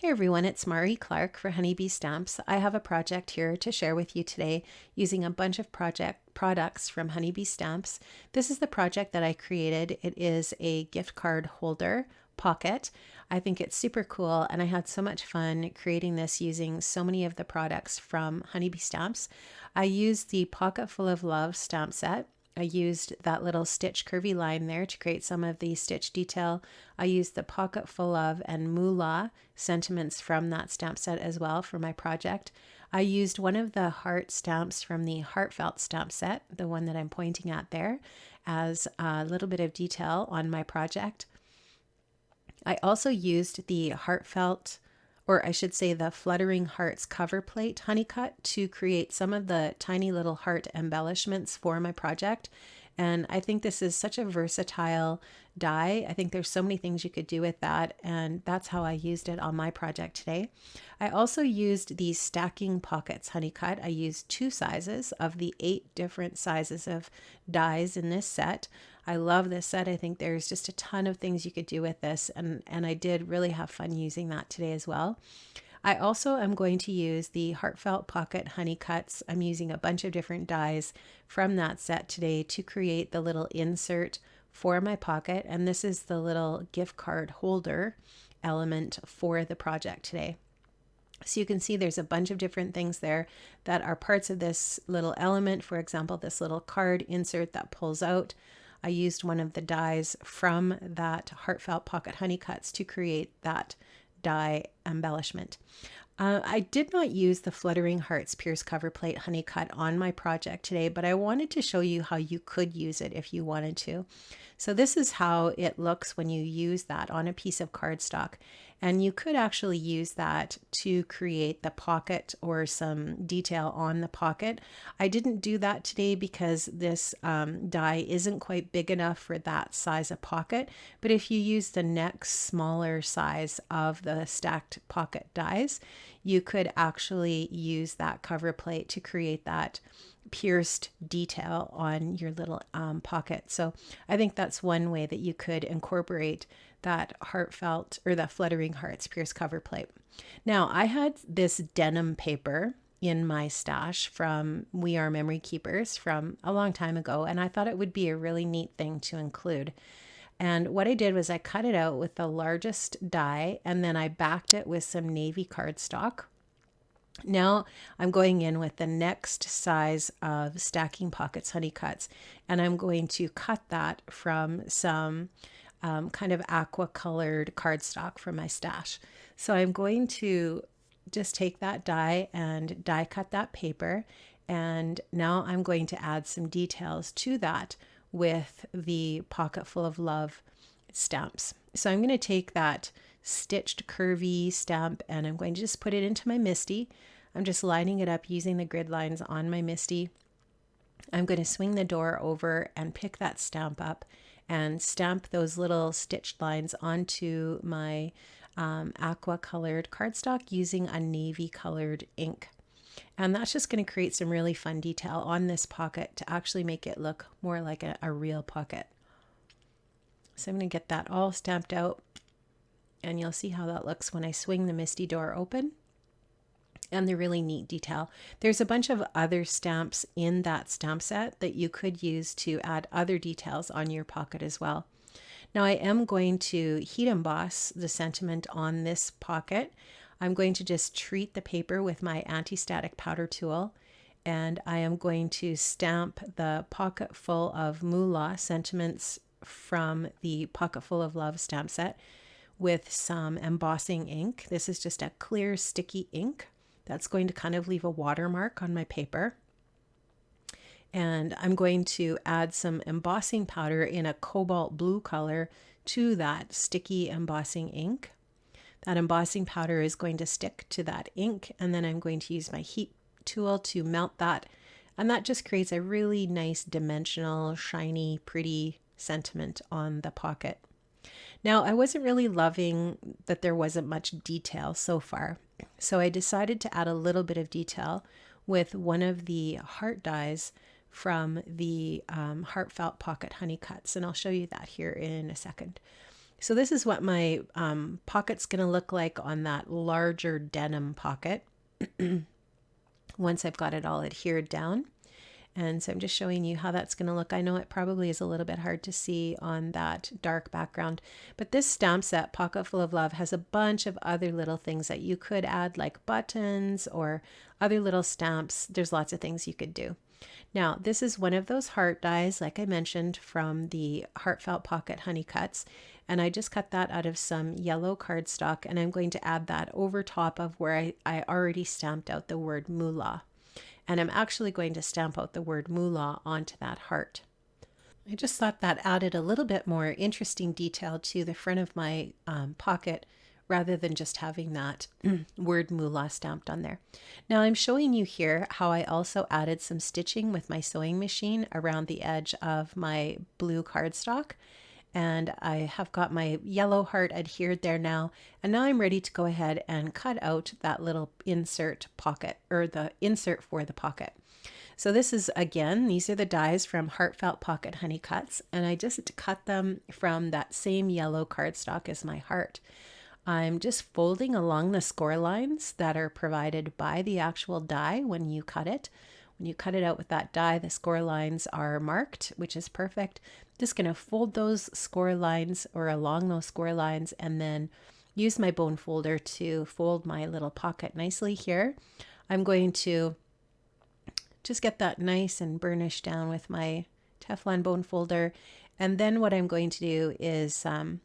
Hey everyone, it's Clarke for Honeybee Stamps. I have a project here to share with you today using a bunch of products from Honeybee Stamps. This is the project that I created. It is a gift card holder pocket. I think it's super cool and I had so much fun creating this using so many of the products from Honeybee Stamps. I used the Pocket Full of Love stamp set. I used that little stitch curvy line there to create some of the stitch detail. I used the Pocket Full of and Moolah sentiments from that stamp set as well for my project. I used one of the heart stamps from the Heartfelt stamp set, the one that I'm pointing at there, as a little bit of detail on my project. I also used the Heartfelt, or I should say the Fluttering Hearts cover plate honey cut to create some of the tiny little heart embellishments for my project. And I think this is such a versatile die. I think there's so many things you could do with that, and that's how I used it on my project today. I also used the Stacking Pockets honey cut. I used 2 sizes of the 8 different sizes of dies in this set. I love this set. I think there's just a ton of things you could do with this, and I did really have fun using that today as well. I also am going to use the Heartfelt Pocket Honey Cuts. I'm using a bunch of different dies from that set today to create the little insert for my pocket, and this is the little gift card holder element for the project today. So you can see there's a bunch of different things there that are parts of this little element. For example, this little card insert that pulls out. I used one of the dies from that Heartfelt Pocket Honey Cuts to create that die embellishment. I did not use the Fluttering Hearts Pierce Cover Plate Honey Cut on my project today, but I wanted to show you how you could use it if you wanted to. So this is how it looks when you use that on a piece of cardstock. And you could actually use that to create the pocket or some detail on the pocket. I didn't do that today because this die isn't quite big enough for that size of pocket. But if you use the next smaller size of the stacked pocket dies, you could actually use that cover plate to create that pierced detail on your little pocket. So I think that's one way that you could incorporate that Heartfelt or the Fluttering Hearts pierced cover plate. Now I had this denim paper in my stash from We Are Memory Keepers from a long time ago, and I thought it would be a really neat thing to include. And what I did was I cut it out with the largest die, and then I backed it with some navy cardstock. Now I'm going in with the next size of Stacking Pockets honey cuts, and I'm going to cut that from some kind of aqua colored cardstock from my stash. So I'm going to just take that die and die cut that paper, and now I'm going to add some details to that with the Pocket Full of Love stamps. So I'm going to take that stitched curvy stamp and I'm going to just put it into my MISTI. I'm just lining it up using the grid lines on my MISTI. I'm going to swing the door over and pick that stamp up and stamp those little stitched lines onto my aqua colored cardstock using a navy colored ink. And that's just going to create some really fun detail on this pocket to actually make it look more like a real pocket. So I'm going to get that all stamped out, and you'll see how that looks when I swing the MISTI door open. And the really neat detail. There's a bunch of other stamps in that stamp set that you could use to add other details on your pocket as well. Now I am going to heat emboss the sentiment on this pocket. I'm going to just treat the paper with my anti-static powder tool, and I am going to stamp the Pocket Full of Moolah sentiments from the Pocket Full of Love stamp set with some embossing ink. This is just a clear sticky ink that's going to kind of leave a watermark on my paper. And I'm going to add some embossing powder in a cobalt blue color to that sticky embossing ink. That embossing powder is going to stick to that ink, and then I'm going to use my heat tool to melt that, and that just creates a really nice dimensional, shiny, pretty sentiment on the pocket. Now, I wasn't really loving that there wasn't much detail so far, so I decided to add a little bit of detail with one of the heart dies from the Heartfelt Pocket Honey Cuts, and I'll show you that here in a second. So this is what my pocket's going to look like on that larger denim pocket once I've got it all adhered down. And so I'm just showing you how that's going to look. I know it probably is a little bit hard to see on that dark background, but this stamp set, Pocket Full of Love, has a bunch of other little things that you could add, like buttons or other little stamps. There's lots of things you could do. Now, this is one of those heart dies, like I mentioned, from the Heartfelt Pocket Honey Cuts. And I just cut that out of some yellow cardstock, and I'm going to add that over top of where I already stamped out the word moolah. And I'm actually going to stamp out the word moolah onto that heart. I just thought that added a little bit more interesting detail to the front of my pocket rather than just having that word moolah stamped on there. Now I'm showing you here how I also added some stitching with my sewing machine around the edge of my blue cardstock. And I have got my yellow heart adhered there now. And now I'm ready to go ahead and cut out that little insert pocket, or the insert for the pocket. So this is, again, these are the dies from Heartfelt Pocket Honey Cuts, and I just cut them from that same yellow cardstock as my heart. I'm just folding along the score lines that are provided by the actual die when you cut it. When you cut it out with that die, the score lines are marked, which is perfect. Just going to fold those score lines or along those score lines, and then use my bone folder to fold my little pocket nicely here. I'm going to just get that nice and burnished down with my Teflon bone folder. And then what I'm going to do is I'm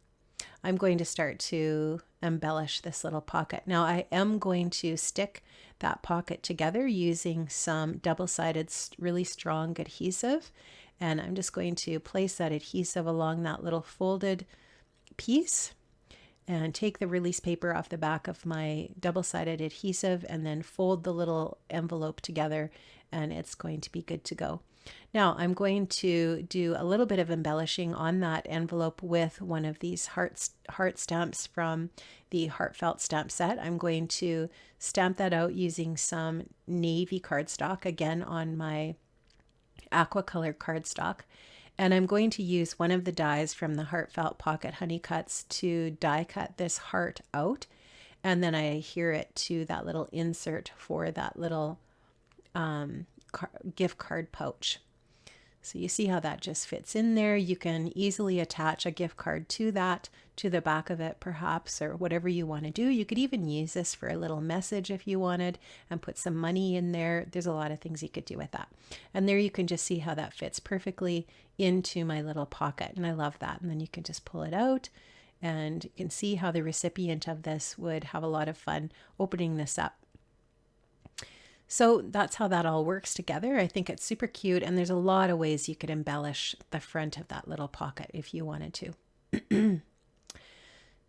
going to start to embellish this little pocket. Now I am going to stick that pocket together using some double-sided really strong adhesive, and I'm just going to place that adhesive along that little folded piece and take the release paper off the back of my double-sided adhesive and then fold the little envelope together, and it's going to be good to go. Now I'm going to do a little bit of embellishing on that envelope with one of these heart stamps from the Heartfelt stamp set. I'm going to stamp that out using some navy cardstock, again on my aqua colored cardstock. And I'm going to use one of the dies from the Heartfelt Pocket Honey Cuts to die cut this heart out. And then I adhere it to that little insert for that little gift card pouch. So you see how that just fits in there. You can easily attach a gift card to that, to the back of it perhaps, or whatever you want to do. You could even use this for a little message if you wanted and put some money in there. There's a lot of things you could do with that. And there you can just see how that fits perfectly into my little pocket. And I love that. And then you can just pull it out, and you can see how the recipient of this would have a lot of fun opening this up. So that's how that all works together. I think it's super cute, and there's a lot of ways you could embellish the front of that little pocket if you wanted to.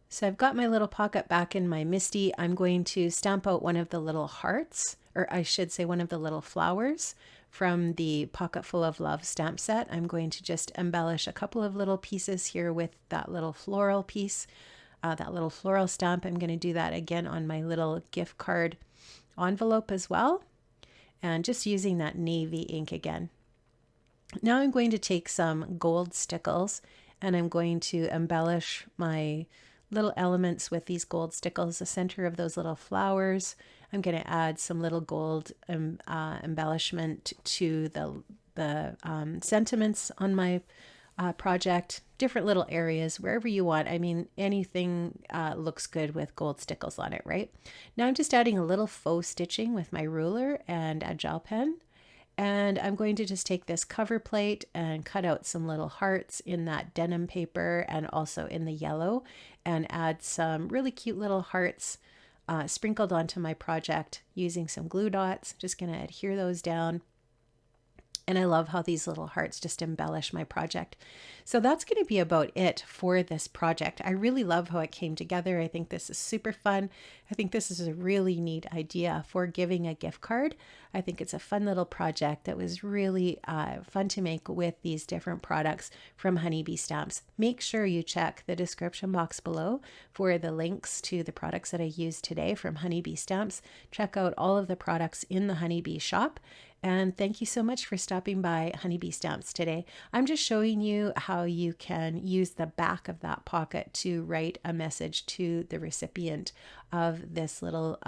So I've got my little pocket back in my MISTI. I'm going to stamp out one of the little hearts, or I should say one of the little flowers from the Pocket Full of Love stamp set. I'm going to just embellish a couple of little pieces here with that little floral piece, that little floral stamp. I'm going to do that again on my little gift card envelope as well. And just using that navy ink again. Now I'm going to take some gold stickles, and I'm going to embellish my little elements with these gold stickles, the center of those little flowers. I'm going to add some little gold embellishment to the sentiments on my project, different little areas, wherever you want. I mean, anything looks good with gold stickles on it, right? Now I'm just adding a little faux stitching with my ruler and a gel pen. And I'm going to just take this cover plate and cut out some little hearts in that denim paper and also in the yellow, and add some really cute little hearts sprinkled onto my project using some glue dots. Just going to adhere those down. And I love how these little hearts just embellish my project. So that's going to be about it for this project. I really love how it came together. I think this is super fun. I think this is a really neat idea for giving a gift card. I think it's a fun little project that was really fun to make with these different products from Honeybee Stamps. Make sure you check the description box below for the links to the products that I used today from Honeybee Stamps. Check out all of the products in the Honeybee shop. And thank you so much for stopping by Honeybee Stamps today. I'm just showing you how you can use the back of that pocket to write a message to the recipient of this little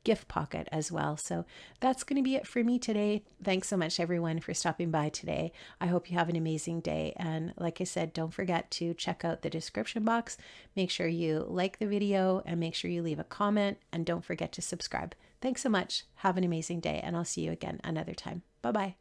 gift pocket as well. So that's going to be it for me today. Thanks so much, everyone, for stopping by today. I hope you have an amazing day. And like I said, don't forget to check out the description box. Make sure you like the video and make sure you leave a comment, and don't forget to subscribe. Thanks so much. Have an amazing day, and I'll see you again another time. Bye-bye.